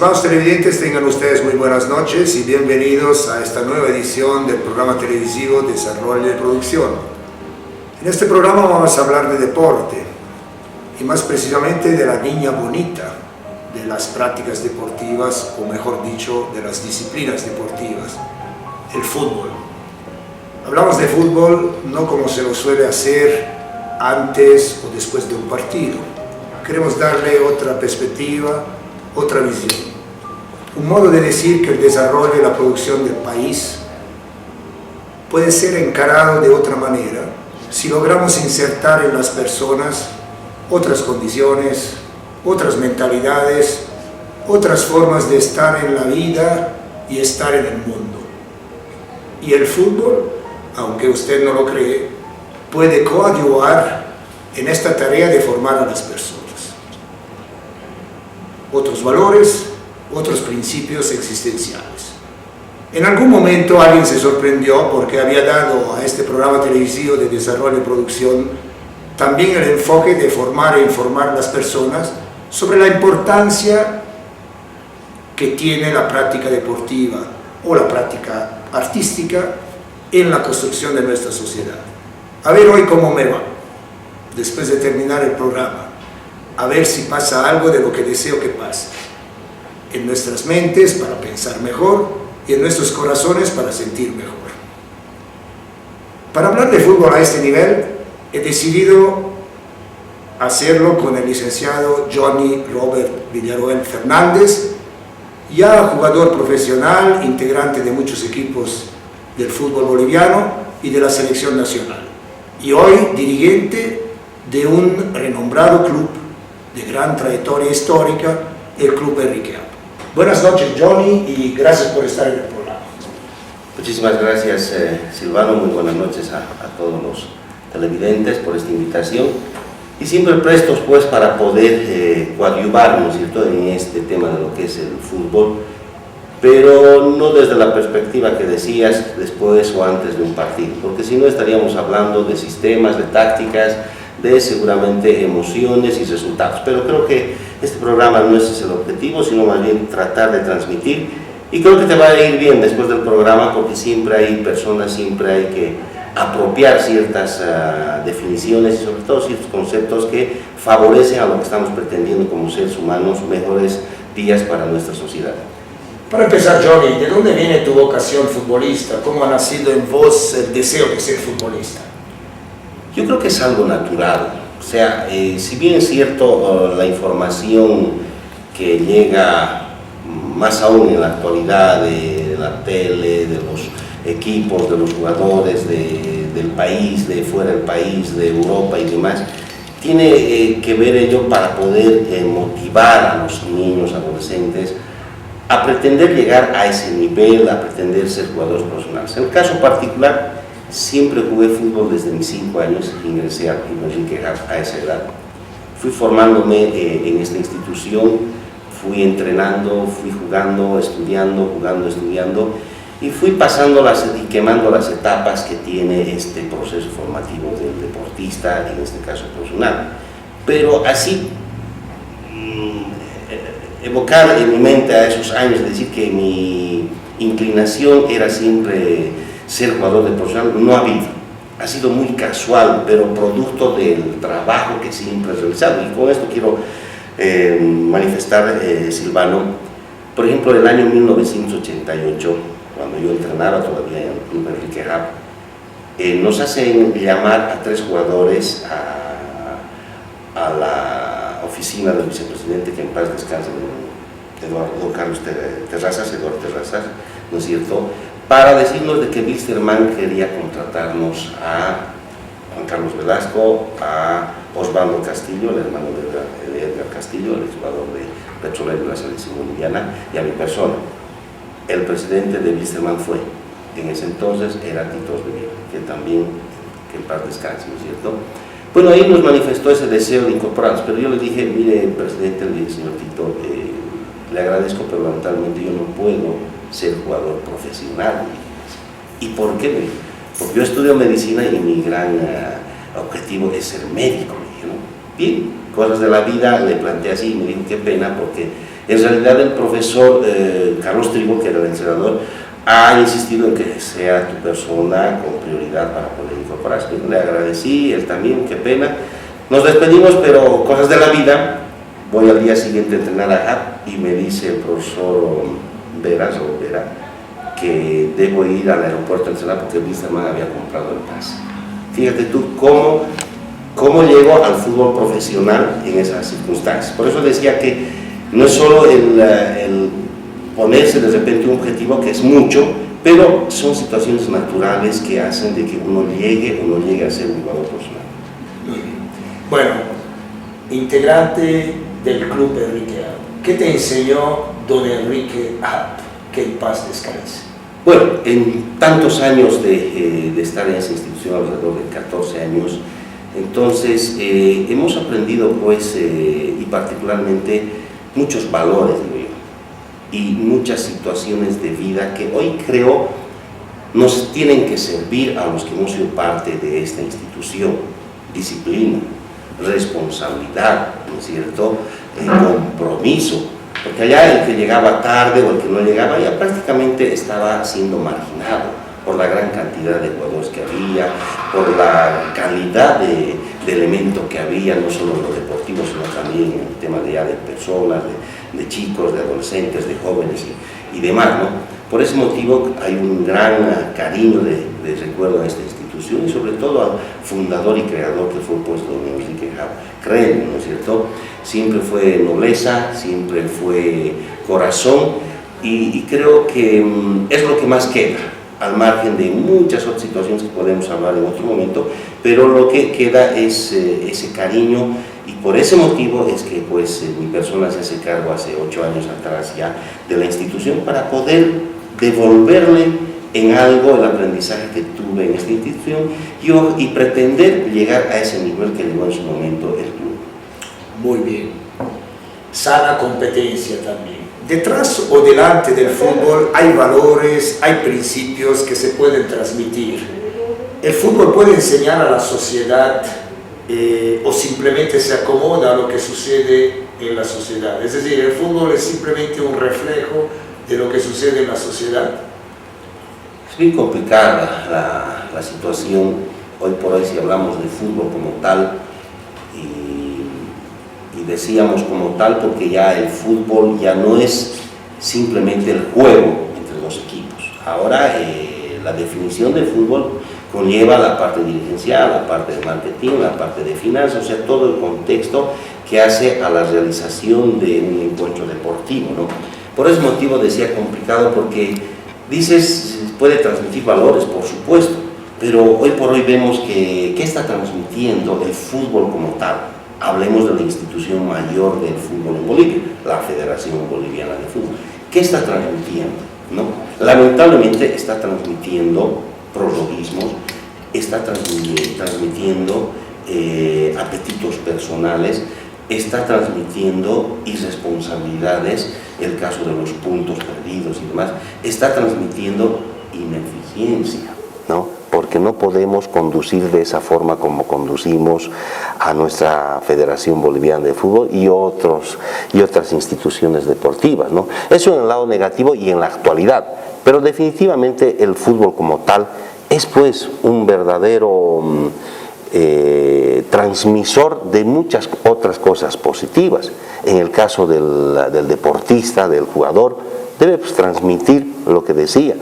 Estimados televidentes, tengan ustedes muy buenas noches y bienvenidos a esta nueva edición del programa televisivo Desarrollo de Producción. En este programa vamos a hablar de deporte y más precisamente de la niña bonita, de las prácticas deportivas o mejor dicho, de las disciplinas deportivas, el fútbol. Hablamos de fútbol no como se lo suele hacer antes o después de un partido. Queremos darle otra perspectiva, otra visión. Un modo de decir que el desarrollo y la producción del país puede ser encarado de otra manera si logramos insertar en las personas otras condiciones, otras mentalidades, otras formas de estar en la vida y estar en el mundo. Y el fútbol, aunque usted no lo cree, puede coadyuvar en esta tarea de formar a las personas. Otros valores, otros principios existenciales. En algún momento alguien se sorprendió porque había dado a este programa televisivo de desarrollo y producción también el enfoque de formar e informar a las personas sobre la importancia que tiene la práctica deportiva o la práctica artística en la construcción de nuestra sociedad. A ver hoy cómo me va, después de terminar el programa. A ver si pasa algo de lo que deseo que pase, en nuestras mentes para pensar mejor y en nuestros corazones para sentir mejor. Para hablar de fútbol a este nivel, he decidido hacerlo con el licenciado Johnny Robert Villaroel Fernández, ya jugador profesional, integrante de muchos equipos del fútbol boliviano y de la selección nacional, y hoy dirigente de un renombrado club de gran trayectoria histórica, el Club Enrique Apo. Buenas noches, Johnny, y gracias por estar en el programa. Muchísimas gracias, Silvano. Muy buenas noches a todos los televidentes por esta invitación. Y siempre prestos, pues, para poder coadyuvar, ¿no es cierto?, en este tema de lo que es el fútbol, pero no desde la perspectiva que decías, después o antes de un partido, porque si no estaríamos hablando de sistemas, de tácticas, de seguramente emociones y resultados, pero creo que este programa no es ese el objetivo, sino más bien tratar de transmitir, y creo que te va a ir bien después del programa, porque siempre hay personas, siempre hay que apropiar ciertas definiciones y sobre todo ciertos conceptos que favorecen a lo que estamos pretendiendo como seres humanos, mejores días para nuestra sociedad. Para empezar, Johnny, ¿de dónde viene tu vocación futbolista? ¿Cómo ha nacido en vos el deseo de ser futbolista? Yo creo que es algo natural, o sea, si bien es cierto, la información que llega más aún en la actualidad de la tele, de los equipos, de los jugadores del país, de fuera del país, de Europa y demás, tiene que ver ello para poder motivar a los niños, adolescentes, a pretender llegar a ese nivel, a pretender ser jugadores profesionales. En el caso particular, siempre jugué fútbol desde mis 5 años, ingresé al Club Enrique Apo a esa edad. Fui formándome en esta institución, fui entrenando, fui jugando, estudiando, jugando, estudiando, y fui pasando y quemando las etapas que tiene este proceso formativo del deportista, en este caso profesional. Pero así, evocar en mi mente a esos años, decir que mi inclinación era siempre ser jugador de profesional, no ha habido. Ha sido muy casual, pero producto del trabajo que siempre he realizado. Y con esto quiero manifestar, Silvano, por ejemplo, en el año 1988, cuando yo entrenaba todavía en el Club Enrique Apo, nos hacen llamar a 3 jugadores a la oficina del vicepresidente, que en paz descanse, Eduardo Terrazas, ¿no es cierto?, para decirnos de que Wilstermann quería contratarnos a Juan Carlos Velasco, a Osvaldo Castillo, el hermano de Edgar Castillo, el exjugador de Petrolero de la selección boliviana, y a mi persona. El presidente de Wilstermann fue, en ese entonces, era Tito Osbería, que también, que en paz descanse, ¿no es cierto? Bueno, ahí nos manifestó ese deseo de incorporarnos, pero yo le dije, mire, presidente, le dije, señor Tito, le agradezco, pero lamentablemente yo no puedo ser jugador profesional. ¿Y por qué? Porque yo estudio medicina y mi gran objetivo es ser médico. Me dije, ¿no? Bien, cosas de la vida, le planteé así y me dijo, qué pena, porque En realidad el profesor Carlos Trigo, que era el entrenador, ha insistido en que sea tu persona con prioridad para poder incorporarse. Le agradecí, él también, qué pena. Nos despedimos, pero cosas de la vida. Voy al día siguiente a entrenar a HAP y me dice el profesor Vera, que debo ir al aeropuerto de Ensenada porque Wisterman había comprado el pase. Fíjate tú cómo llego al fútbol profesional en esas circunstancias. Por eso decía que no es solo el ponerse de repente un objetivo, que es mucho, pero son situaciones naturales que hacen de que uno llegue a ser un jugador profesional. Muy bien. Bueno, integrante del Club Enrique Hub, ¿qué te enseñó don Enrique Hub? Que en paz descanse. Bueno, en tantos años de estar en esa institución, alrededor de 14 años, entonces hemos aprendido pues, y particularmente muchos valores, digo yo, y muchas situaciones de vida que hoy creo nos tienen que servir a los que hemos sido parte de esta institución. Disciplina, responsabilidad, ¿no es cierto? Compromiso. Porque allá el que llegaba tarde o el que no llegaba ya prácticamente estaba siendo marginado por la gran cantidad de jugadores que había, por la calidad de elementos que había, no solo en lo deportivo, sino también en el tema de personas, de chicos, de adolescentes, de jóvenes y demás, ¿no? Por ese motivo hay un gran cariño de recuerdo a esta institución y sobre todo al fundador y creador que fue pues don Enrique Creel, ¿no es cierto? Siempre fue nobleza, siempre fue corazón y creo que es lo que más queda, al margen de muchas otras situaciones que podemos hablar en otro momento, pero lo que queda es ese cariño y por ese motivo es que pues mi persona se hace cargo hace 8 años atrás ya de la institución para poder devolverle en algo el aprendizaje que tuve en esta institución y pretender llegar a ese nivel que llegó en su momento el club. Muy bien. Sana competencia también. Detrás o delante del fútbol hay valores, hay principios que se pueden transmitir. El fútbol puede enseñar a la sociedad o simplemente se acomoda a lo que sucede en la sociedad. Es decir, el fútbol es simplemente un reflejo de lo que sucede en la sociedad. Es bien complicada la situación hoy por hoy si hablamos de fútbol como tal y decíamos como tal porque ya el fútbol ya no es simplemente el juego entre los equipos. Ahora la definición de fútbol conlleva la parte dirigencial, la parte de marketing, la parte de finanzas, o sea, todo el contexto que hace a la realización de un encuentro deportivo, ¿no? Por ese motivo decía complicado porque dices, puede transmitir valores, por supuesto, pero hoy por hoy vemos que ¿qué está transmitiendo el fútbol como tal? Hablemos de la institución mayor del fútbol en Bolivia, la Federación Boliviana de Fútbol. ¿Qué está transmitiendo? ¿No? Lamentablemente está transmitiendo prologismos, está transmitiendo apetitos personales, está transmitiendo irresponsabilidades, el caso de los puntos perdidos y demás, está transmitiendo ineficiencia, ¿no? Porque no podemos conducir de esa forma como conducimos a nuestra Federación Boliviana de Fútbol y otras instituciones deportivas, ¿no? Eso en el lado negativo y en la actualidad, pero definitivamente el fútbol como tal es pues un verdadero transmisor de muchas otras cosas positivas. En el caso del deportista, del jugador, debe pues transmitir lo que decía: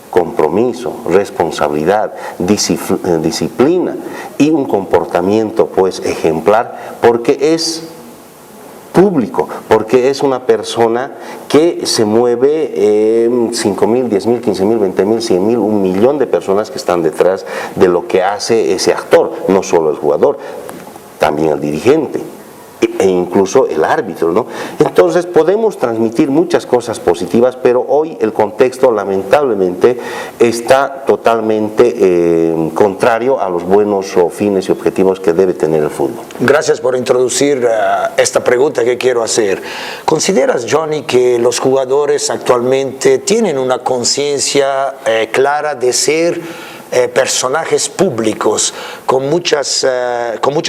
compromiso, responsabilidad, disciplina y un comportamiento pues ejemplar, porque es público, porque es una persona que se mueve 5.000, 10.000, 15.000, 20.000, 100.000, 1.000.000 de personas que están detrás de lo que hace ese actor, no solo el jugador, también el dirigente e incluso el árbitro, ¿no? Entonces podemos transmitir muchas cosas positivas, pero hoy el contexto lamentablemente está totalmente contrario a los buenos fines y objetivos que debe tener el fútbol. Gracias por introducir esta pregunta que quiero hacer. ¿Consideras, Johnny, que los jugadores actualmente tienen una conciencia clara de ser personajes públicos con mucha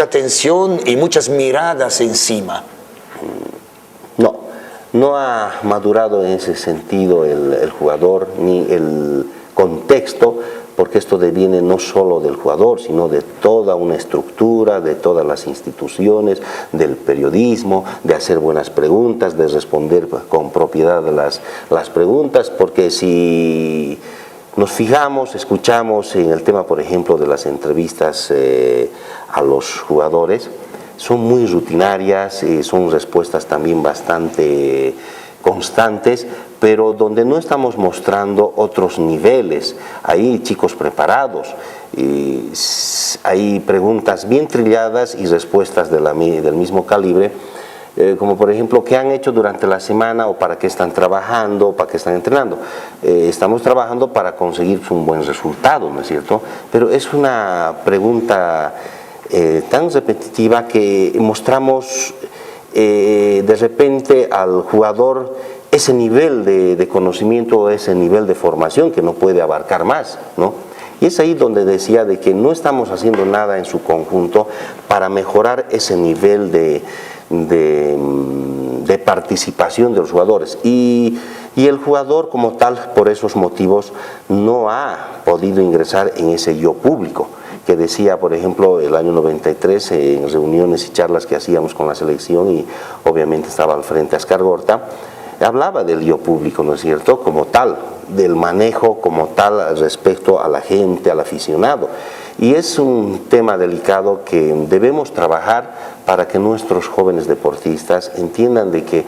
atención y muchas miradas encima? No no ha madurado en ese sentido el jugador ni el contexto, porque esto deviene no solo del jugador, sino de toda una estructura, de todas las instituciones, del periodismo, de hacer buenas preguntas, de responder con propiedad las preguntas, porque si nos fijamos, escuchamos en el tema, por ejemplo, de las entrevistas a los jugadores, son muy rutinarias, son respuestas también bastante constantes, pero donde no estamos mostrando otros niveles. Hay chicos preparados, hay preguntas bien trilladas y respuestas del mismo calibre, como por ejemplo, ¿qué han hecho durante la semana o para qué están trabajando o para qué están entrenando? Estamos trabajando para conseguir un buen resultado, ¿no es cierto? Pero es una pregunta tan repetitiva que mostramos de repente al jugador ese nivel de conocimiento, ese nivel de formación que no puede abarcar más, ¿no? Y es ahí donde decía de que no estamos haciendo nada en su conjunto para mejorar ese nivel de participación de los jugadores. Y el jugador como tal, por esos motivos, no ha podido ingresar en ese yo público, que decía, por ejemplo, el año 93, en reuniones y charlas que hacíamos con la selección, y obviamente estaba al frente Ascar Gorta, hablaba del yo público, ¿no es cierto?, como tal, del manejo como tal respecto a la gente, al aficionado. Y es un tema delicado que debemos trabajar para que nuestros jóvenes deportistas entiendan de que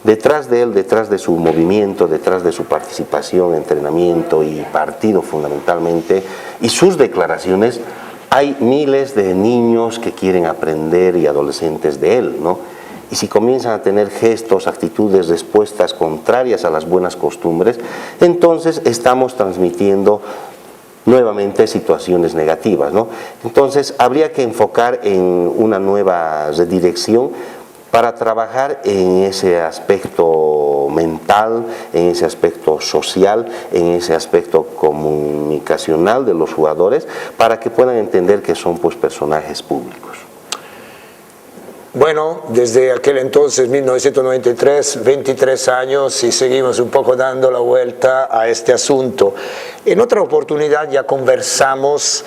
detrás de él, detrás de su movimiento, detrás de su participación, entrenamiento y partido fundamentalmente, y sus declaraciones, hay miles de niños que quieren aprender y adolescentes de él, ¿no? Y si comienzan a tener gestos, actitudes, respuestas contrarias a las buenas costumbres, entonces estamos transmitiendo nuevamente situaciones negativas, ¿no? Entonces habría que enfocar en una nueva redirección para trabajar en ese aspecto mental, en ese aspecto social, en ese aspecto comunicacional de los jugadores, para que puedan entender que son pues personajes públicos. Bueno, desde aquel entonces, 1993, 23 años y seguimos un poco dando la vuelta a este asunto. En otra oportunidad ya conversamos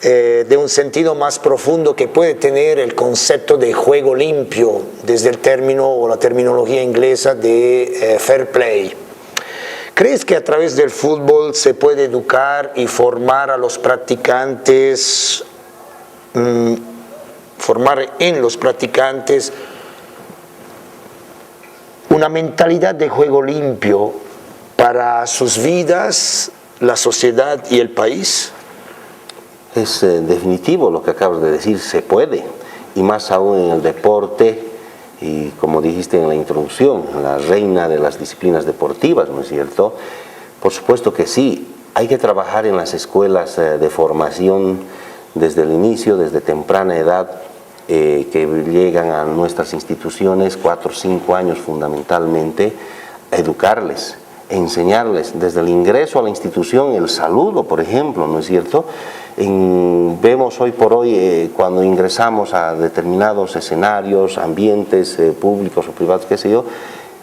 de un sentido más profundo que puede tener el concepto de juego limpio desde el término o la terminología inglesa de fair play. ¿Crees que a través del fútbol se puede educar y formar a los practicantes, formar en los practicantes una mentalidad de juego limpio para sus vidas, la sociedad y el país? Es definitivo lo que acabas de decir, se puede, y más aún en el deporte, y como dijiste en la introducción, la reina de las disciplinas deportivas, ¿no es cierto? Por supuesto que sí, hay que trabajar en las escuelas de formación desde el inicio, desde temprana edad, que llegan a nuestras instituciones, 4 o 5 años fundamentalmente, a educarles, enseñarles desde el ingreso a la institución, el saludo, por ejemplo, ¿no es cierto? Vemos hoy por hoy, cuando ingresamos a determinados escenarios, ambientes públicos o privados, qué sé yo,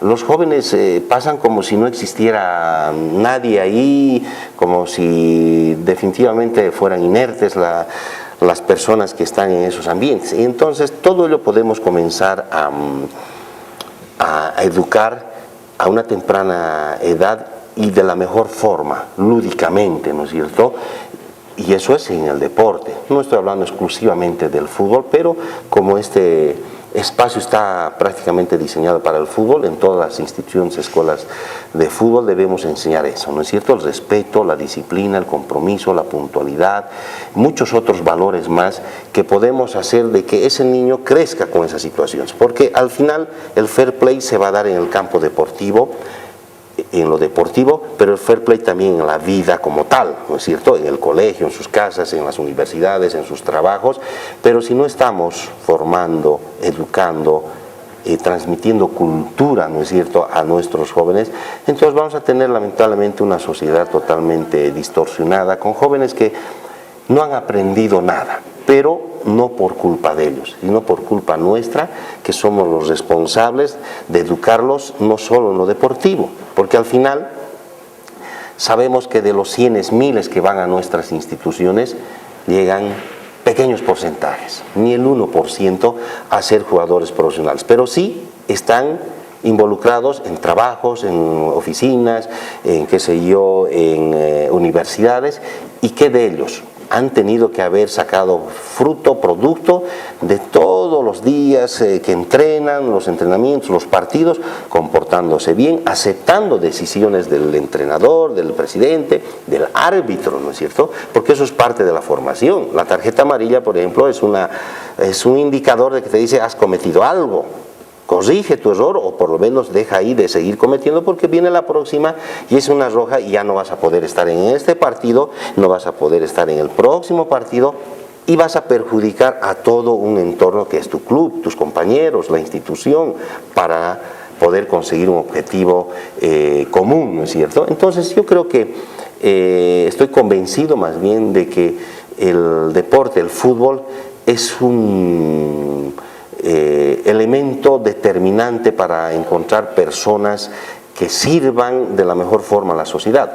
los jóvenes pasan como si no existiera nadie ahí, como si definitivamente fueran inertes las personas que están en esos ambientes. Y entonces todo ello podemos comenzar a educar a una temprana edad y de la mejor forma, lúdicamente, ¿no es cierto? Y eso es en el deporte. No estoy hablando exclusivamente del fútbol, pero como este espacio está prácticamente diseñado para el fútbol, en todas las instituciones, escuelas de fútbol debemos enseñar eso, ¿no es cierto? El respeto, la disciplina, el compromiso, la puntualidad, muchos otros valores más que podemos hacer de que ese niño crezca con esas situaciones, porque al final el fair play se va a dar en el campo deportivo, en lo deportivo, pero el fair play también en la vida como tal, ¿no es cierto? En el colegio, en sus casas, en las universidades, en sus trabajos, pero si no estamos formando, educando, transmitiendo cultura, ¿no es cierto?, a nuestros jóvenes, entonces vamos a tener lamentablemente una sociedad totalmente distorsionada, con jóvenes que no han aprendido nada. pero no por culpa de ellos, sino por culpa nuestra, que somos los responsables de educarlos no solo en lo deportivo, porque al final sabemos que de los cienes, miles que van a nuestras instituciones, llegan pequeños porcentajes, ni el 1% a ser jugadores profesionales, pero sí están involucrados en trabajos, en oficinas, en qué sé yo, en universidades, y que de ellos han tenido que haber sacado fruto, producto de todos los días que entrenan, los entrenamientos, los partidos, comportándose bien, aceptando decisiones del entrenador, del presidente, del árbitro, ¿no es cierto? Porque eso es parte de la formación. La tarjeta amarilla, por ejemplo, es un indicador de que te dice has cometido algo. Corrige tu error o por lo menos deja ahí de seguir cometiendo, porque viene la próxima y es una roja y ya no vas a poder estar en este partido, no vas a poder estar en el próximo partido y vas a perjudicar a todo un entorno que es tu club, tus compañeros, la institución, para poder conseguir un objetivo común, ¿no es cierto? Entonces yo creo que estoy convencido más bien de que el deporte, el fútbol, es un elemento determinante para encontrar personas que sirvan de la mejor forma a la sociedad.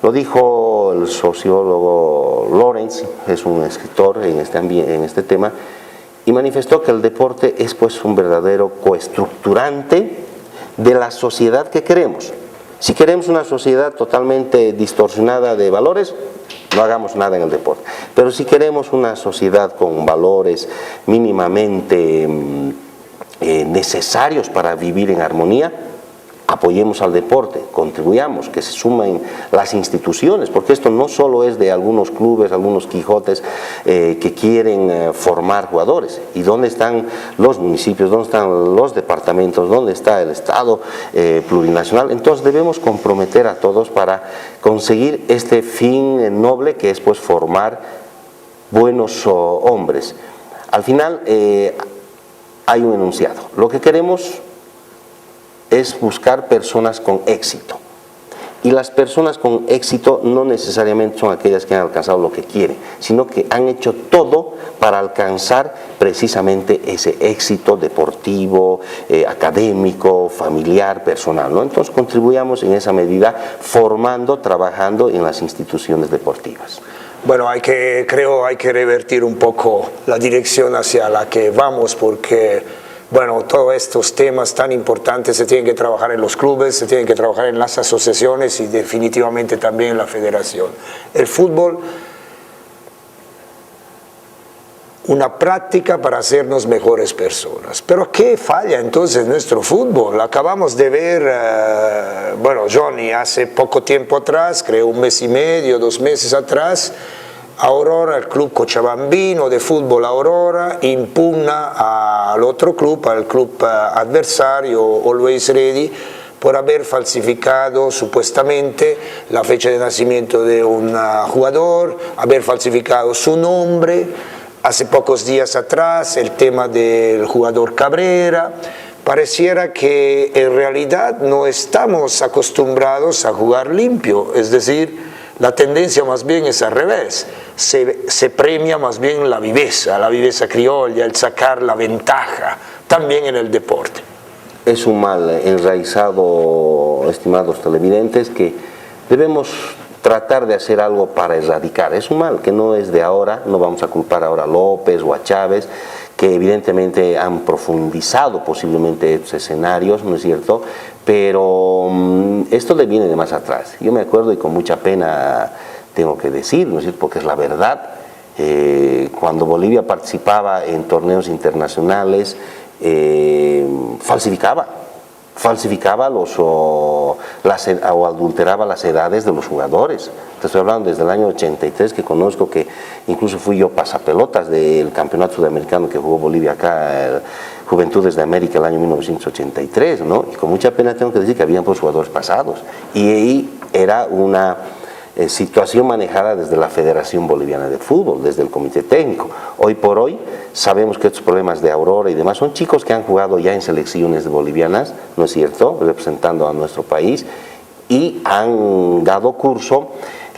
Lo dijo el sociólogo Lorenz, es un escritor en este tema, y manifestó que el deporte es pues un verdadero coestructurante de la sociedad que queremos. Si queremos una sociedad totalmente distorsionada de valores, no hagamos nada en el deporte. Pero si queremos una sociedad con valores mínimamente necesarios para vivir en armonía, apoyemos al deporte, contribuyamos, que se sumen las instituciones, porque esto no solo es de algunos clubes, algunos Quijotes que quieren formar jugadores. ¿Y dónde están los municipios? ¿Dónde están los departamentos? ¿Dónde está el Estado plurinacional? Entonces debemos comprometer a todos para conseguir este fin noble, que es pues formar buenos hombres. Al final hay un enunciado. Lo que queremos es buscar personas con éxito. Y las personas con éxito no necesariamente son aquellas que han alcanzado lo que quieren, sino que han hecho todo para alcanzar precisamente ese éxito deportivo, académico, familiar, personal, ¿no? Entonces contribuyamos en esa medida formando, trabajando en las instituciones deportivas. Bueno, creo hay que revertir un poco la dirección hacia la que vamos, porque bueno, todos estos temas tan importantes se tienen que trabajar en los clubes, se tienen que trabajar en las asociaciones y definitivamente también en la federación. El fútbol, una práctica para hacernos mejores personas. Pero ¿qué falla entonces nuestro fútbol? Acabamos de ver, bueno, Johnny hace poco tiempo atrás, creo un mes y medio, 2 meses atrás, Aurora, el club cochabambino de fútbol Aurora, impugna al otro club, al club adversario, Always Ready, por haber falsificado supuestamente la fecha de nacimiento de un jugador, haber falsificado su nombre. Hace pocos días atrás el tema del jugador Cabrera. Pareciera que en realidad no estamos acostumbrados a jugar limpio, es decir, la tendencia más bien es al revés, se premia más bien la viveza criolla, el sacar la ventaja, también en el deporte. Es un mal enraizado, estimados televidentes, que debemos tratar de hacer algo para erradicar. Es un mal que no es de ahora, no vamos a culpar ahora a López o a Chávez, que evidentemente han profundizado posiblemente estos escenarios, ¿no es cierto? Pero esto viene de más atrás. Yo me acuerdo, y con mucha pena tengo que decir, ¿no es cierto?, porque es la verdad, cuando Bolivia participaba en torneos internacionales, falsificaba o adulteraba las edades de los jugadores. Te estoy hablando desde el año 83, que conozco, que incluso fui yo pasapelotas del campeonato sudamericano que jugó Bolivia acá, Juventudes de América, el año 1983, ¿no? Y con mucha pena tengo que decir que habían pues jugadores pasados. Y ahí era una situación manejada desde la Federación Boliviana de Fútbol, desde el Comité Técnico. Hoy por hoy sabemos que estos problemas de Aurora y demás son chicos que han jugado ya en selecciones bolivianas, ¿no es cierto?, representando a nuestro país, y han dado curso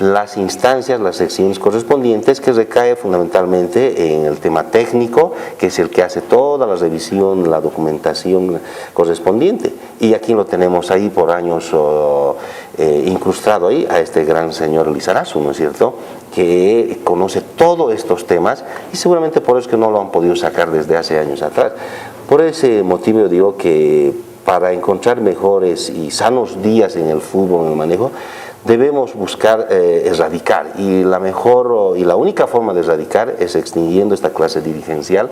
las instancias, las secciones correspondientes, que recae fundamentalmente en el tema técnico, que es el que hace toda la revisión, la documentación correspondiente. Y aquí lo tenemos ahí por años incrustado ahí a este gran señor Lizarazu, ¿no es cierto?, que conoce todos estos temas y seguramente por eso es que no lo han podido sacar desde hace años atrás. Por ese motivo yo digo que para encontrar mejores y sanos días en el fútbol, en el manejo, debemos buscar erradicar, y la mejor y la única forma de erradicar es extinguiendo esta clase dirigencial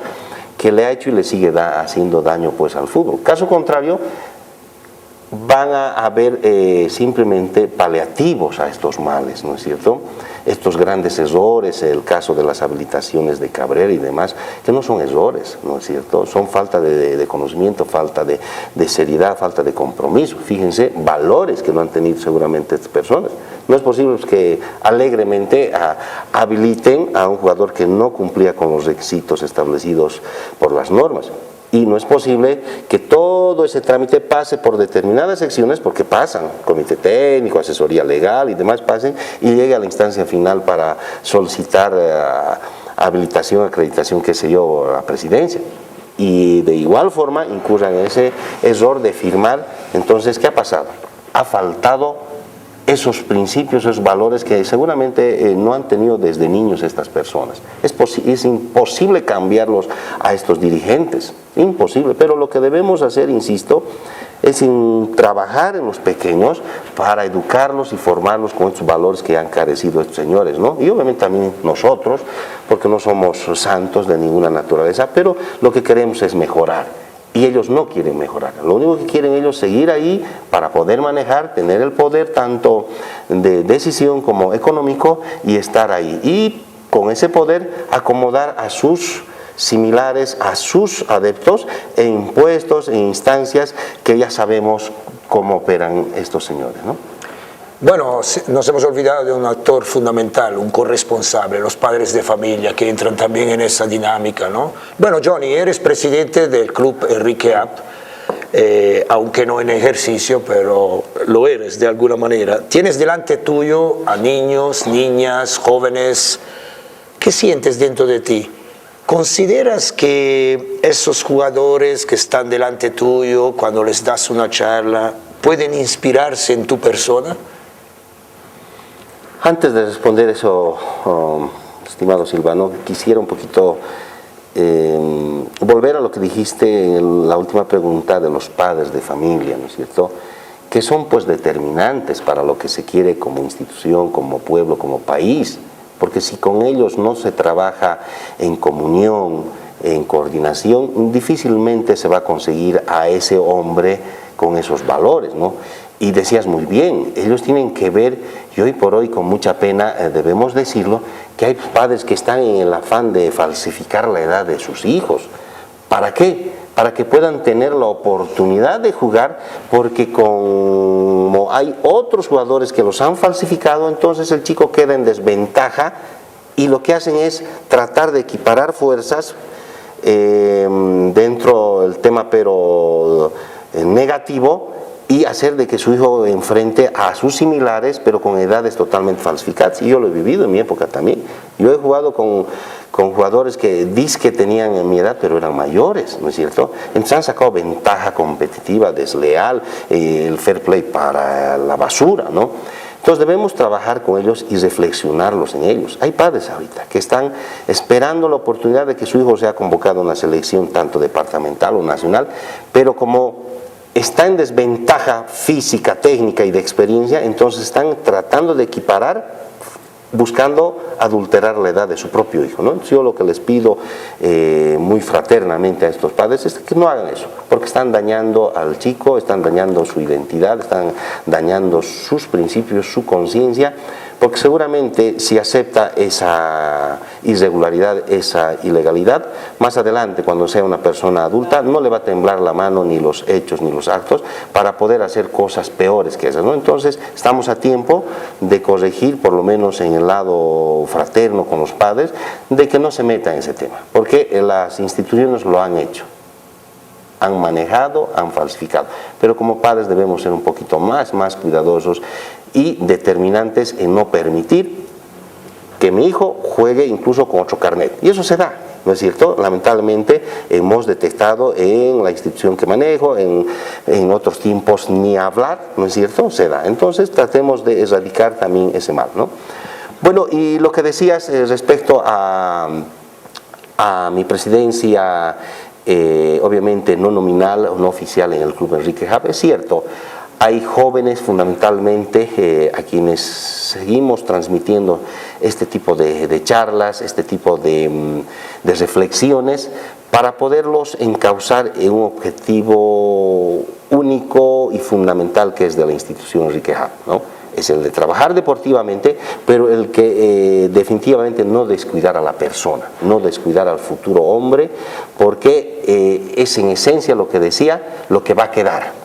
que le ha hecho y le sigue haciendo daño pues al fútbol. Caso contrario, van a haber simplemente paliativos a estos males, ¿no es cierto? Estos grandes errores, el caso de las habilitaciones de Cabrera y demás, que no son errores, ¿no es cierto? Son falta de conocimiento, falta de seriedad, falta de compromiso. Fíjense, valores que no han tenido seguramente estas personas. No es posible que alegremente habiliten a un jugador que no cumplía con los requisitos establecidos por las normas. Y no es posible que todo ese trámite pase por determinadas secciones, porque pasan, comité técnico, asesoría legal y demás pasen, y llegue a la instancia final para solicitar habilitación, acreditación, qué sé yo, a la presidencia. Y de igual forma incurran en ese error de firmar. Entonces, ¿qué ha pasado? Ha faltado esos principios, esos valores que seguramente no han tenido desde niños estas personas. Es imposible cambiarlos a estos dirigentes, imposible, pero lo que debemos hacer, insisto, es trabajar en los pequeños para educarlos y formarlos con estos valores que han carecido estos señores, ¿no? Y obviamente también nosotros, porque no somos santos de ninguna naturaleza, pero lo que queremos es mejorar. Y ellos no quieren mejorar, lo único que quieren ellos es seguir ahí para poder manejar, tener el poder tanto de decisión como económico y estar ahí. Y con ese poder acomodar a sus similares, a sus adeptos en impuestos, en instancias que ya sabemos cómo operan estos señores, ¿no? Bueno, nos hemos olvidado de un actor fundamental, un corresponsable, los padres de familia que entran también en esa dinámica, ¿no? Bueno, Johnny, eres presidente del club Enrique App, aunque no en ejercicio, pero lo eres de alguna manera. Tienes delante tuyo a niños, niñas, jóvenes. ¿Qué sientes dentro de ti? ¿Consideras que esos jugadores que están delante tuyo, cuando les das una charla, pueden inspirarse en tu persona? Antes de responder eso, estimado Silvano, quisiera un poquito volver a lo que dijiste en la última pregunta de los padres de familia, ¿no es cierto?, que son pues determinantes para lo que se quiere como institución, como pueblo, como país, porque si con ellos no se trabaja en comunión, en coordinación, difícilmente se va a conseguir a ese hombre con esos valores, ¿no? Y decías muy bien, ellos tienen que ver, y hoy por hoy con mucha pena debemos decirlo, que hay padres que están en el afán de falsificar la edad de sus hijos. ¿Para qué? Para que puedan tener la oportunidad de jugar, porque como hay otros jugadores que los han falsificado, entonces el chico queda en desventaja y lo que hacen es tratar de equiparar fuerzas dentro del tema pero negativo, y hacer de que su hijo enfrente a sus similares, pero con edades totalmente falsificadas. Y yo lo he vivido en mi época también. Yo he jugado con jugadores que dizque tenían mi edad, pero eran mayores, ¿no es cierto? Entonces han sacado ventaja competitiva, desleal, el fair play para la basura, ¿no? Entonces debemos trabajar con ellos y reflexionarlos en ellos. Hay padres ahorita que están esperando la oportunidad de que su hijo sea convocado a una selección tanto departamental o nacional, pero como está en desventaja física, técnica y de experiencia, entonces están tratando de equiparar, buscando adulterar la edad de su propio hijo, ¿no? Yo lo que les pido muy fraternamente a estos padres es que no hagan eso, porque están dañando al chico, están dañando su identidad, están dañando sus principios, su conciencia, porque seguramente si acepta esa irregularidad, esa ilegalidad, más adelante cuando sea una persona adulta no le va a temblar la mano ni los hechos ni los actos para poder hacer cosas peores que esas, ¿no? Entonces estamos a tiempo de corregir, por lo menos en el lado fraterno con los padres, de que no se meta en ese tema, porque las instituciones lo han hecho, han manejado, han falsificado, pero como padres debemos ser un poquito más cuidadosos y determinantes en no permitir que mi hijo juegue incluso con otro carnet. Y eso se da, ¿no es cierto? Lamentablemente hemos detectado en la institución que manejo, en otros tiempos ni hablar, ¿no es cierto? Se da. Entonces tratemos de erradicar también ese mal, ¿no? Bueno, y lo que decías respecto a mi presidencia, obviamente no nominal o no oficial en el Club Enrique Hub, es cierto. Hay jóvenes fundamentalmente a quienes seguimos transmitiendo este tipo de charlas, este tipo de reflexiones para poderlos encauzar en un objetivo único y fundamental que es de la institución Enrique Hub, ¿no? Es el de trabajar deportivamente, pero el que definitivamente no descuidar a la persona, no descuidar al futuro hombre, porque es en esencia lo que decía, lo que va a quedar.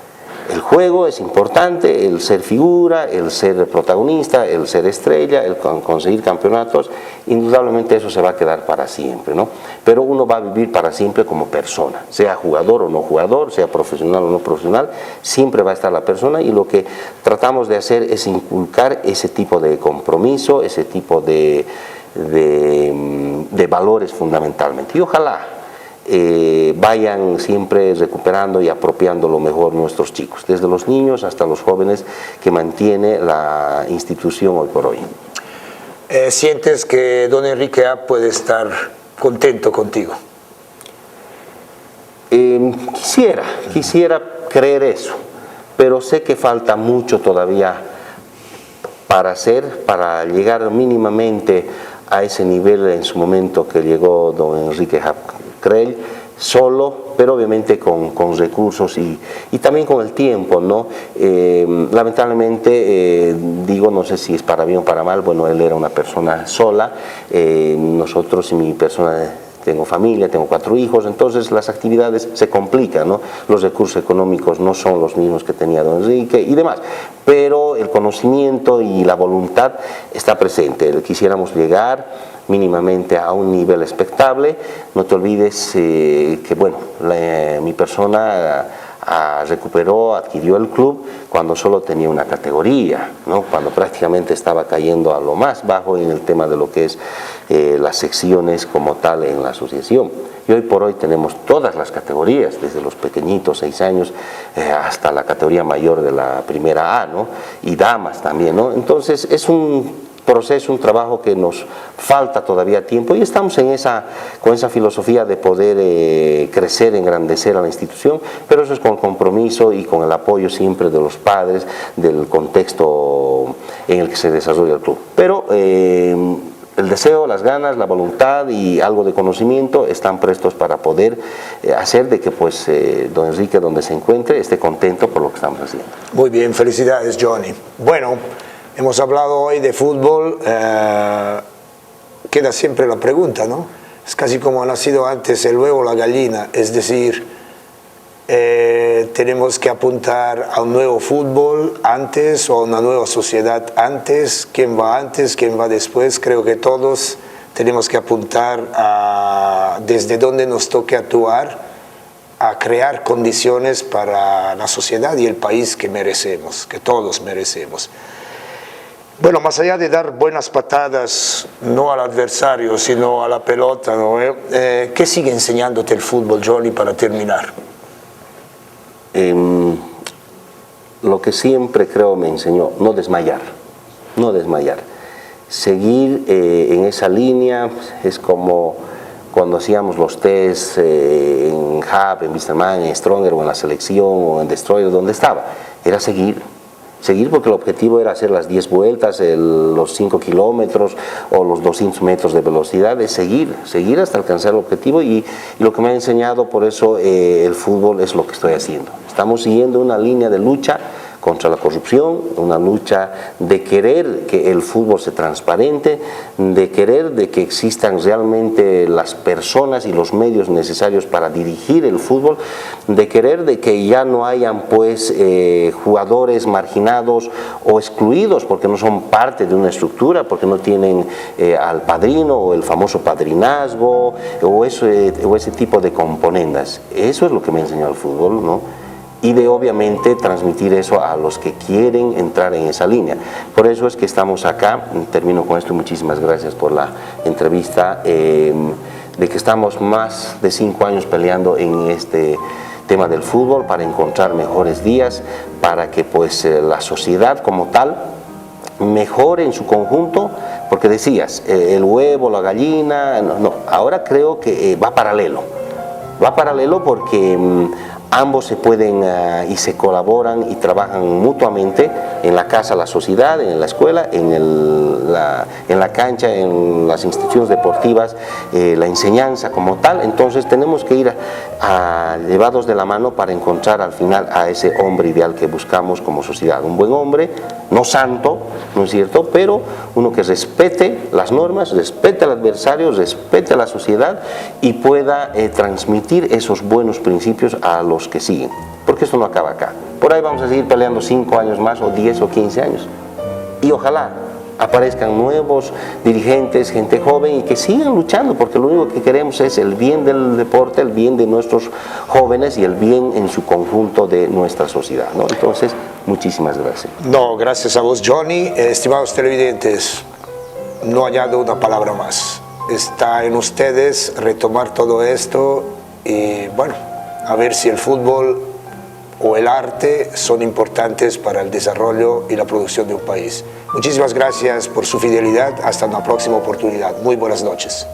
El juego es importante, el ser figura, el ser protagonista, el ser estrella, el conseguir campeonatos, indudablemente eso se va a quedar para siempre, ¿no? Pero uno va a vivir para siempre como persona, sea jugador o no jugador, sea profesional o no profesional, siempre va a estar la persona y lo que tratamos de hacer es inculcar ese tipo de compromiso, ese tipo de valores fundamentalmente. Y ojalá vayan siempre recuperando y apropiando lo mejor nuestros chicos, desde los niños hasta los jóvenes que mantiene la institución hoy por hoy. ¿Sientes que don Enrique A. puede estar contento contigo? Quisiera creer eso, pero sé que falta mucho todavía para hacer, para llegar mínimamente a ese nivel en su momento que llegó don Enrique A. Creel, solo, pero obviamente con recursos y también con el tiempo, ¿no? Lamentablemente, digo, no sé si es para bien o para mal, bueno, él era una persona sola, nosotros y mi persona, tengo familia, tengo 4 hijos, entonces las actividades se complican, ¿no? Los recursos económicos no son los mismos que tenía don Enrique y demás, pero el conocimiento y la voluntad está presente. Quisiéramos llegar mínimamente a un nivel expectable. No te olvides que bueno, mi persona recuperó, adquirió el club cuando solo tenía una categoría, ¿no? Cuando prácticamente estaba cayendo a lo más bajo en el tema de lo que es las secciones como tal en la asociación. Y hoy por hoy tenemos todas las categorías, desde los pequeñitos, 6 años, hasta la categoría mayor de la primera A, ¿no? Y damas también, ¿no? Entonces es un proceso, un trabajo que nos falta todavía tiempo y estamos con esa filosofía de poder crecer, engrandecer a la institución, pero eso es con compromiso y con el apoyo siempre de los padres, del contexto en el que se desarrolla el club. Pero el deseo, las ganas, la voluntad y algo de conocimiento están prestos para poder hacer de que pues don Enrique, donde se encuentre, esté contento por lo que estamos haciendo. Muy bien, felicidades, Johnny. Bueno, hemos hablado hoy de fútbol, queda siempre la pregunta, ¿no? Es casi como ha nacido antes el huevo o la gallina, es decir, tenemos que apuntar a un nuevo fútbol antes o a una nueva sociedad antes. ¿Quién va antes, quién va después? Creo que todos tenemos que apuntar a desde donde nos toque actuar, a crear condiciones para la sociedad y el país que merecemos, que todos merecemos. Bueno, más allá de dar buenas patadas, no al adversario, sino a la pelota, ¿no? ¿Qué sigue enseñándote el fútbol, Johnny, para terminar? Lo que siempre creo me enseñó, no desmayar, no desmayar. Seguir en esa línea es como cuando hacíamos los test en Hub, en Wisterman, en Stronger o en la selección o en Destroyer, donde estaba, era seguir porque el objetivo era hacer las 10 vueltas, los 5 kilómetros o los 200 metros de velocidad, es seguir hasta alcanzar el objetivo y lo que me ha enseñado, por eso el fútbol es lo que estoy haciendo. Estamos siguiendo una línea de lucha contra la corrupción, una lucha de querer que el fútbol sea transparente, de querer de que existan realmente las personas y los medios necesarios para dirigir el fútbol, de querer de que ya no hayan pues jugadores marginados o excluidos porque no son parte de una estructura, porque no tienen al padrino o el famoso padrinazgo o ese tipo de componendas. Eso es lo que me enseñó el fútbol, ¿no? y de obviamente transmitir eso a los que quieren entrar en esa línea. Por eso es que estamos acá. Termino con esto, muchísimas gracias por la entrevista, de que estamos más de 5 años peleando en este tema del fútbol para encontrar mejores días, para que pues la sociedad como tal mejore en su conjunto, porque decías, el huevo, la gallina, no, ahora creo que va paralelo porque ambos se pueden y se colaboran y trabajan mutuamente en la casa, la sociedad, en la escuela, en la cancha, en las instituciones deportivas, la enseñanza como tal. Entonces tenemos que ir llevados de la mano para encontrar al final a ese hombre ideal que buscamos como sociedad. Un buen hombre, no santo, ¿no es cierto?, pero uno que respete las normas, respete al adversario, respete a la sociedad y pueda transmitir esos buenos principios a los que siguen, porque esto no acaba acá. Por ahí vamos a seguir peleando 5 años más, o 10 o 15 años, y ojalá aparezcan nuevos dirigentes, gente joven, y que sigan luchando, porque lo único que queremos es el bien del deporte, el bien de nuestros jóvenes y el bien en su conjunto de nuestra sociedad, ¿no? Entonces, muchísimas gracias. No, gracias a vos, Johnny. Estimados televidentes, no añado una palabra más. Está en ustedes retomar todo esto y, bueno, a ver si el fútbol o el arte son importantes para el desarrollo y la producción de un país. Muchísimas gracias por su fidelidad. Hasta una próxima oportunidad. Muy buenas noches.